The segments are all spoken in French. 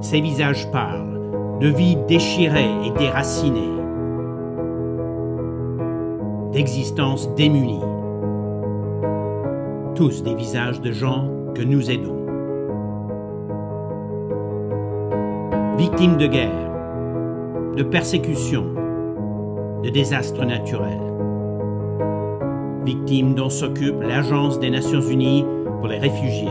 ces visages parlent de vies déchirées et déracinées, d'existences démunies. Tous des visages de gens que nous aidons. Victimes de guerre, de persécutions, de désastres naturels. Victimes dont s'occupe l'Agence des Nations Unies pour les réfugiés.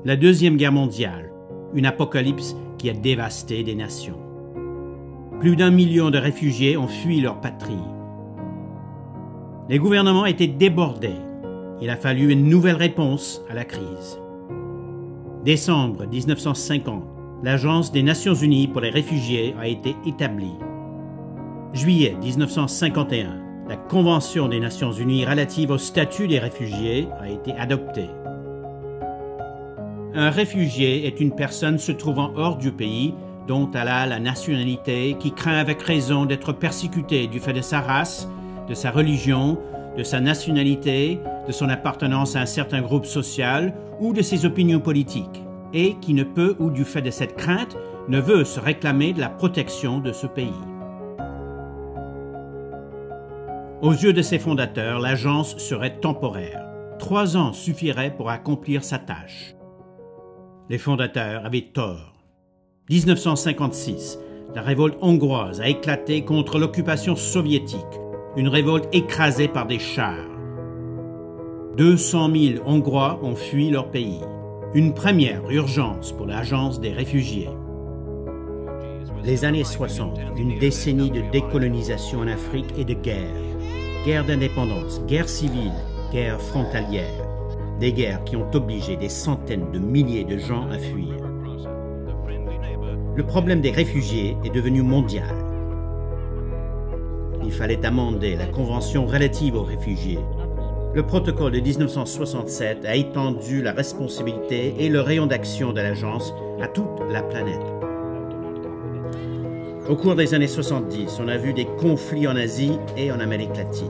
La Deuxième Guerre mondiale, une apocalypse qui a dévasté des nations. Plus d'1 million de réfugiés ont fui leur patrie. Les gouvernements étaient débordés. Il a fallu une nouvelle réponse à la crise. Décembre 1950, l'Agence des Nations Unies pour les réfugiés a été établie. Juillet 1951, la Convention des Nations Unies relative au statut des réfugiés a été adoptée. Un réfugié est une personne se trouvant hors du pays dont elle a la nationalité, qui craint avec raison d'être persécutée du fait de sa race, de sa religion, de sa nationalité, de son appartenance à un certain groupe social ou de ses opinions politiques, et qui ne peut, ou du fait de cette crainte, ne veut se réclamer de la protection de ce pays. Aux yeux de ses fondateurs, l'agence serait temporaire. 3 ans suffiraient pour accomplir sa tâche. Les fondateurs avaient tort. 1956, la révolte hongroise a éclaté contre l'occupation soviétique, une révolte écrasée par des chars. 200 000 Hongrois ont fui leur pays. Une première urgence pour l'Agence des réfugiés. Les années 60, une décennie de décolonisation en Afrique et de guerre. Guerre d'indépendance, guerre civile, guerre frontalière. Des guerres qui ont obligé des centaines de milliers de gens à fuir. Le problème des réfugiés est devenu mondial. Il fallait amender la Convention relative aux réfugiés. Le protocole de 1967 a étendu la responsabilité et le rayon d'action de l'agence à toute la planète. Au cours des années 70, on a vu des conflits en Asie et en Amérique latine.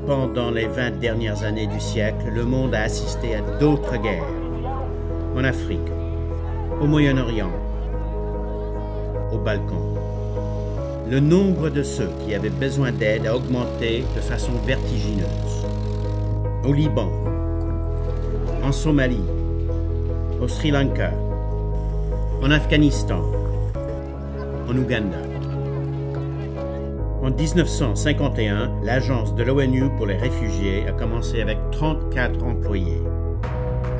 Pendant les 20 dernières années du siècle, le monde a assisté à d'autres guerres. En Afrique, au Moyen-Orient, aux Balkans. Le nombre de ceux qui avaient besoin d'aide a augmenté de façon vertigineuse. Au Liban, en Somalie, au Sri Lanka, en Afghanistan, en Ouganda. En 1951, l'Agence de l'ONU pour les réfugiés a commencé avec 34 employés.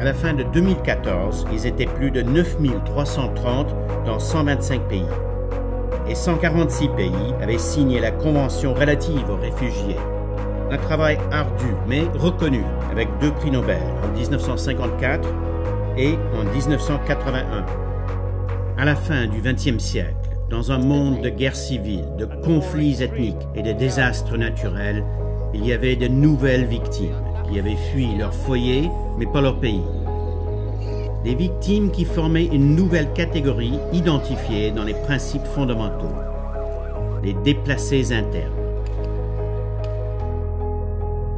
À la fin de 2014, ils étaient plus de 9 330 dans 125 pays. Et 146 pays avaient signé la Convention relative aux réfugiés. Un travail ardu, mais reconnu, avec 2 prix Nobel en 1954 et en 1981. À la fin du XXe siècle, dans un monde de guerres civiles, de conflits ethniques et de désastres naturels, il y avait de nouvelles victimes qui avaient fui leur foyer, mais pas leur pays. Des victimes qui formaient une nouvelle catégorie identifiée dans les principes fondamentaux, les déplacés internes.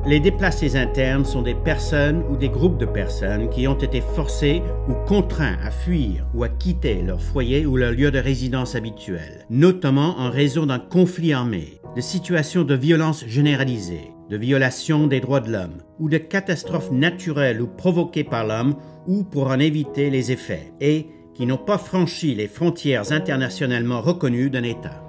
Les déplacés internes sont des personnes ou des groupes de personnes qui ont été forcés ou contraints à fuir ou à quitter leur foyer ou leur lieu de résidence habituel, notamment en raison d'un conflit armé, de situations de violence généralisée, de violation des droits de l'homme ou de catastrophes naturelles ou provoquées par l'homme ou pour en éviter les effets, et qui n'ont pas franchi les frontières internationalement reconnues d'un État.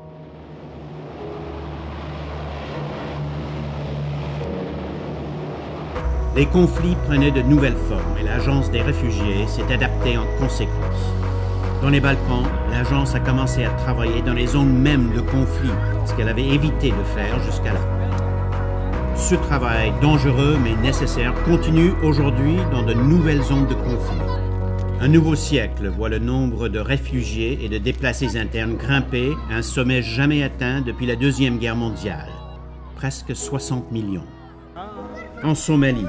Les conflits prenaient de nouvelles formes et l'Agence des réfugiés s'est adaptée en conséquence. Dans les Balkans, l'Agence a commencé à travailler dans les zones mêmes de conflit, ce qu'elle avait évité de faire jusqu'à là. Ce travail dangereux mais nécessaire continue aujourd'hui dans de nouvelles zones de conflit. Un nouveau siècle voit le nombre de réfugiés et de déplacés internes grimper à un sommet jamais atteint depuis la Deuxième Guerre mondiale, presque 60 millions. En Somalie,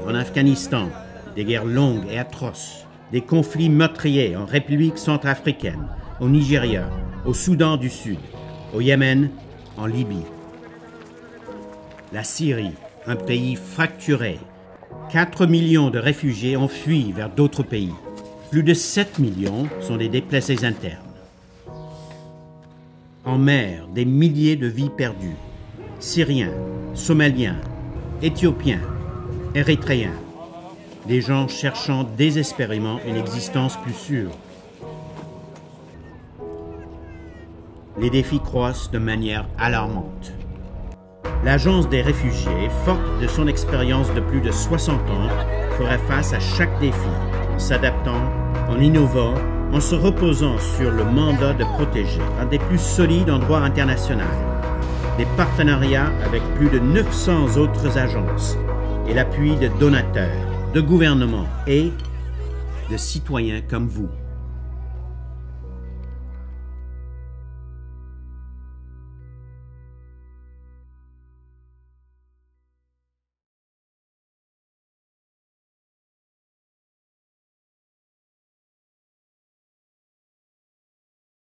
en Afghanistan, des guerres longues et atroces, des conflits meurtriers en République centrafricaine, au Nigeria, au Soudan du Sud, au Yémen, en Libye. La Syrie, un pays fracturé. 4 millions de réfugiés ont fui vers d'autres pays. Plus de 7 millions sont des déplacés internes. En mer, des milliers de vies perdues. Syriens, Somaliens, Éthiopiens, Érythréens. Des gens cherchant désespérément une existence plus sûre. Les défis croissent de manière alarmante. L'Agence des réfugiés, forte de son expérience de plus de 60 ans, fera face à chaque défi, en s'adaptant, en innovant, en se reposant sur le mandat de protéger, un des plus solides en droit international, des partenariats avec plus de 900 autres agences et l'appui de donateurs, de gouvernements et de citoyens comme vous.